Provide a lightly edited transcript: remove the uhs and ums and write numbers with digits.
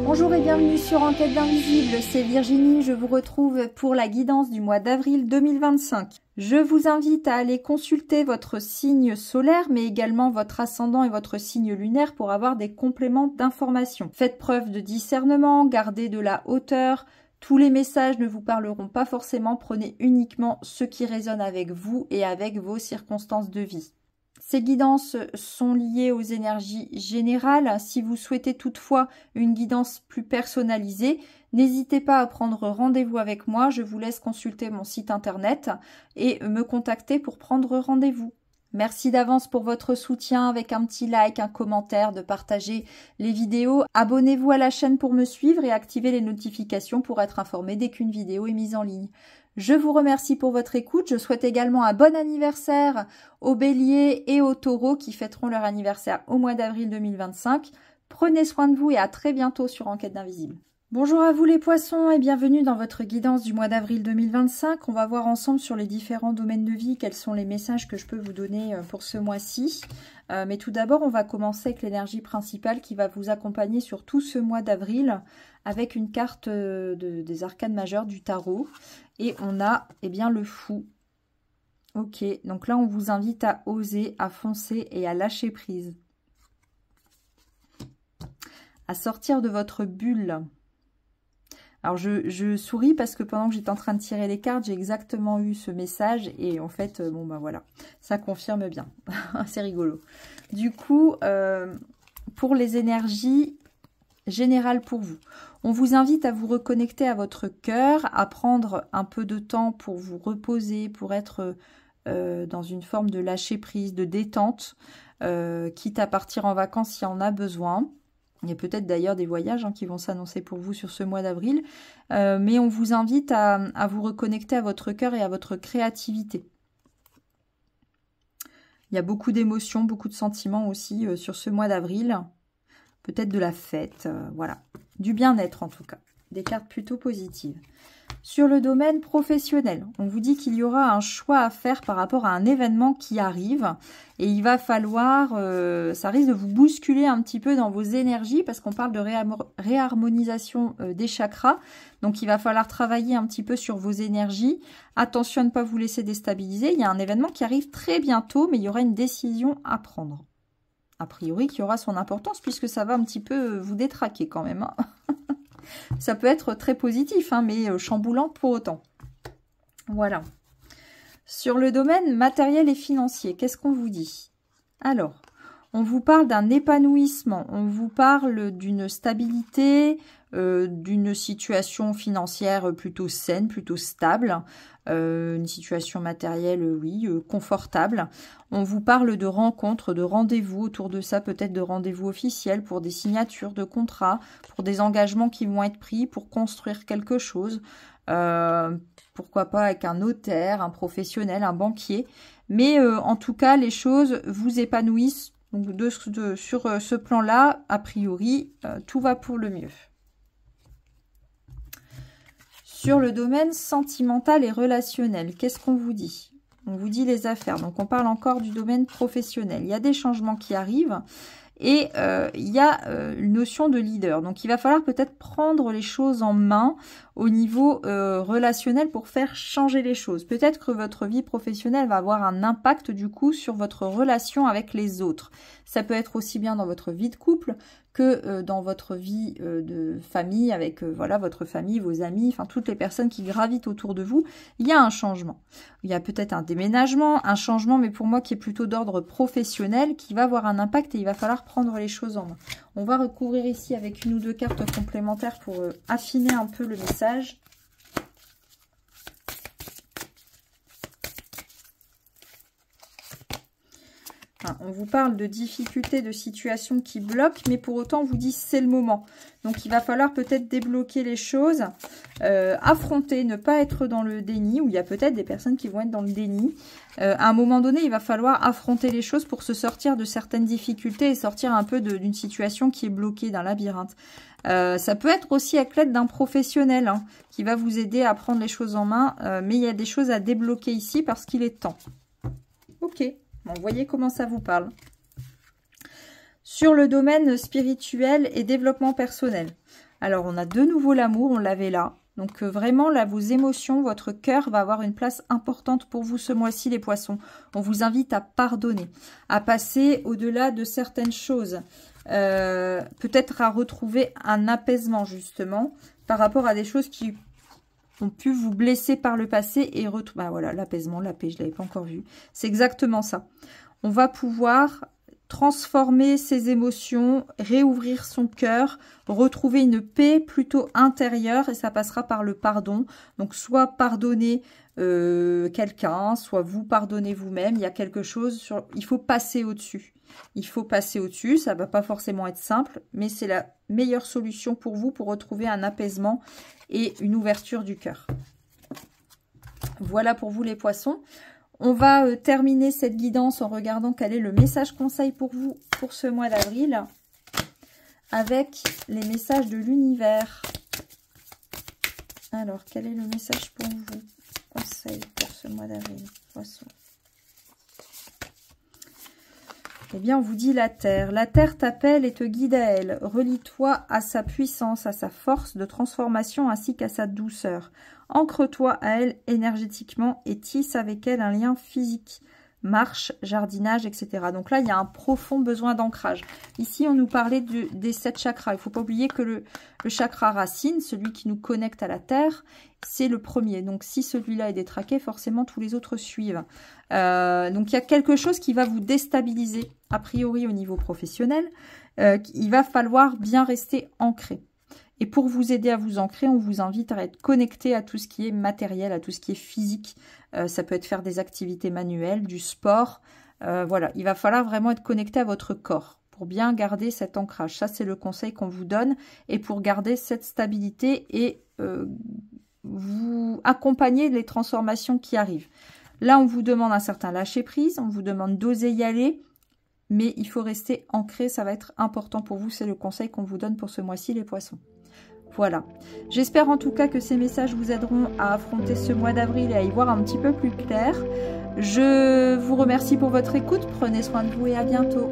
Bonjour et bienvenue sur Enquête d'Invisible, c'est Virginie, je vous retrouve pour la guidance du mois d'avril 2025. Je vous invite à aller consulter votre signe solaire, mais également votre ascendant et votre signe lunaire pour avoir des compléments d'information. Faites preuve de discernement, gardez de la hauteur, tous les messages ne vous parleront pas forcément, prenez uniquement ce qui résonne avec vous et avec vos circonstances de vie. Ces guidances sont liées aux énergies générales. Si vous souhaitez toutefois une guidance plus personnalisée, n'hésitez pas à prendre rendez-vous avec moi. Je vous laisse consulter mon site internet et me contacter pour prendre rendez-vous. Merci d'avance pour votre soutien avec un petit like, un commentaire, de partager les vidéos. Abonnez-vous à la chaîne pour me suivre et activez les notifications pour être informé dès qu'une vidéo est mise en ligne. Je vous remercie pour votre écoute. Je souhaite également un bon anniversaire aux béliers et aux taureaux qui fêteront leur anniversaire au mois d'avril 2025. Prenez soin de vous et à très bientôt sur Enquête d'Invisible. Bonjour à vous les poissons et bienvenue dans votre guidance du mois d'avril 2025. On va voir ensemble sur les différents domaines de vie quels sont les messages que je peux vous donner pour ce mois-ci. Mais tout d'abord, on va commencer avec l'énergie principale qui va vous accompagner sur tout ce mois d'avril avec une carte des arcanes majeures du tarot. Et on a bien le fou. Ok, donc là on vous invite à oser, à foncer et à lâcher prise. À sortir de votre bulle. Alors je souris parce que pendant que j'étais en train de tirer les cartes, j'ai exactement eu ce message. Et en fait, bon bah voilà, ça confirme bien. C'est rigolo. Du coup, pour les énergies générales pour vous, on vous invite à vous reconnecter à votre cœur, à prendre un peu de temps pour vous reposer, pour être dans une forme de lâcher prise, de détente, quitte à partir en vacances s'il y en a besoin. Il y a peut-être d'ailleurs des voyages qui vont s'annoncer pour vous sur ce mois d'avril. Mais on vous invite à vous reconnecter à votre cœur et à votre créativité. Il y a beaucoup d'émotions, beaucoup de sentiments aussi sur ce mois d'avril. Peut-être de la fête, voilà. Du bien-être en tout cas. Des cartes plutôt positives. Sur le domaine professionnel, on vous dit qu'il y aura un choix à faire par rapport à un événement qui arrive. Et il va falloir, ça risque de vous bousculer un petit peu dans vos énergies parce qu'on parle de réharmonisation des chakras. Donc il va falloir travailler un petit peu sur vos énergies. Attention à ne pas vous laisser déstabiliser. Il y a un événement qui arrive très bientôt, mais il y aura une décision à prendre. A priori, qui aura son importance puisque ça va un petit peu vous détraquer quand même. Ça peut être très positif, mais chamboulant pour autant. Voilà. Sur le domaine matériel et financier, qu'est-ce qu'on vous dit? Alors, on vous parle d'un épanouissement, on vous parle d'une stabilité, d'une situation financière plutôt saine, plutôt stable, une situation matérielle, oui, confortable. On vous parle de rencontres, de rendez-vous autour de ça, peut-être de rendez-vous officiels pour des signatures de contrats, pour des engagements qui vont être pris pour construire quelque chose. Pourquoi pas avec un notaire, un professionnel, un banquier. Mais en tout cas, les choses vous épanouissent. Donc sur ce plan-là, a priori, tout va pour le mieux. Sur le domaine sentimental et relationnel, qu'est-ce qu'on vous dit? On vous dit les affaires. Donc, on parle encore du domaine professionnel. Il y a des changements qui arrivent et il y a une notion de leader. Donc, il va falloir peut-être prendre les choses en main au niveau relationnel pour faire changer les choses. Peut-être que votre vie professionnelle va avoir un impact du coup sur votre relation avec les autres. Ça peut être aussi bien dans votre vie de couple que dans votre vie de famille avec voilà votre famille, vos amis, enfin toutes les personnes qui gravitent autour de vous. Il y a un changement. Il y a peut-être un déménagement, un changement, mais pour moi qui est plutôt d'ordre professionnel, qui va avoir un impact et il va falloir prendre les choses en main. On va recouvrir ici avec une ou deux cartes complémentaires pour affiner un peu le message. Enfin, on vous parle de difficultés, de situations qui bloquent, mais pour autant, on vous dit c'est le moment. Donc, il va falloir peut-être débloquer les choses, affronter, ne pas être dans le déni, où il y a peut-être des personnes qui vont être dans le déni. À un moment donné, il va falloir affronter les choses pour se sortir de certaines difficultés et sortir un peu d'une situation qui est bloquée, d'un labyrinthe. Ça peut être aussi avec l'aide d'un professionnel hein, qui va vous aider à prendre les choses en main, mais il y a des choses à débloquer ici parce qu'il est temps. Ok. Bon, voyez comment ça vous parle. Sur le domaine spirituel et développement personnel. Alors, on a de nouveau l'amour, on l'avait là. Donc, vraiment, là, vos émotions, votre cœur va avoir une place importante pour vous ce mois-ci, les poissons. On vous invite à pardonner, à passer au-delà de certaines choses. Peut-être à retrouver un apaisement, justement, par rapport à des choses qui ont pu vous blesser par le passé et retrouver... Ben voilà, l'apaisement, la paix, je ne l'avais pas encore vu. C'est exactement ça. On va pouvoir transformer ses émotions, réouvrir son cœur, retrouver une paix plutôt intérieure et ça passera par le pardon. Donc, soit pardonner quelqu'un, soit vous pardonner vous-même. Il y a quelque chose sur... Il faut passer au-dessus. Il faut passer au-dessus. Ça ne va pas forcément être simple, mais c'est la meilleure solution pour vous pour retrouver un apaisement et une ouverture du cœur. Voilà pour vous les poissons. On va terminer cette guidance en regardant quel est le message conseil pour vous pour ce mois d'avril avec les messages de l'univers. Alors, quel est le message pour vous conseil pour ce mois d'avril, poissons? Eh bien, on vous dit la Terre. La Terre t'appelle et te guide à elle. Relie-toi à sa puissance, à sa force de transformation ainsi qu'à sa douceur. Ancre-toi à elle énergétiquement et tisse avec elle un lien physique. Marche, jardinage, etc. Donc là, il y a un profond besoin d'ancrage. Ici, on nous parlait des 7 chakras. Il ne faut pas oublier que le chakra racine, celui qui nous connecte à la Terre, c'est le premier. Donc, si celui-là est détraqué, forcément, tous les autres suivent. Donc, il y a quelque chose qui va vous déstabiliser, a priori, au niveau professionnel. Il va falloir bien rester ancré. Et pour vous aider à vous ancrer, on vous invite à être connecté à tout ce qui est matériel, à tout ce qui est physique. Ça peut être faire des activités manuelles, du sport. Voilà, il va falloir vraiment être connecté à votre corps pour bien garder cet ancrage. Ça, c'est le conseil qu'on vous donne. Et pour garder cette stabilité et vous accompagner les transformations qui arrivent. Là, on vous demande un certain lâcher-prise. On vous demande d'oser y aller. Mais il faut rester ancré. Ça va être important pour vous. C'est le conseil qu'on vous donne pour ce mois-ci, les poissons. Voilà. J'espère en tout cas que ces messages vous aideront à affronter ce mois d'avril et à y voir un petit peu plus clair. Je vous remercie pour votre écoute. Prenez soin de vous et à bientôt.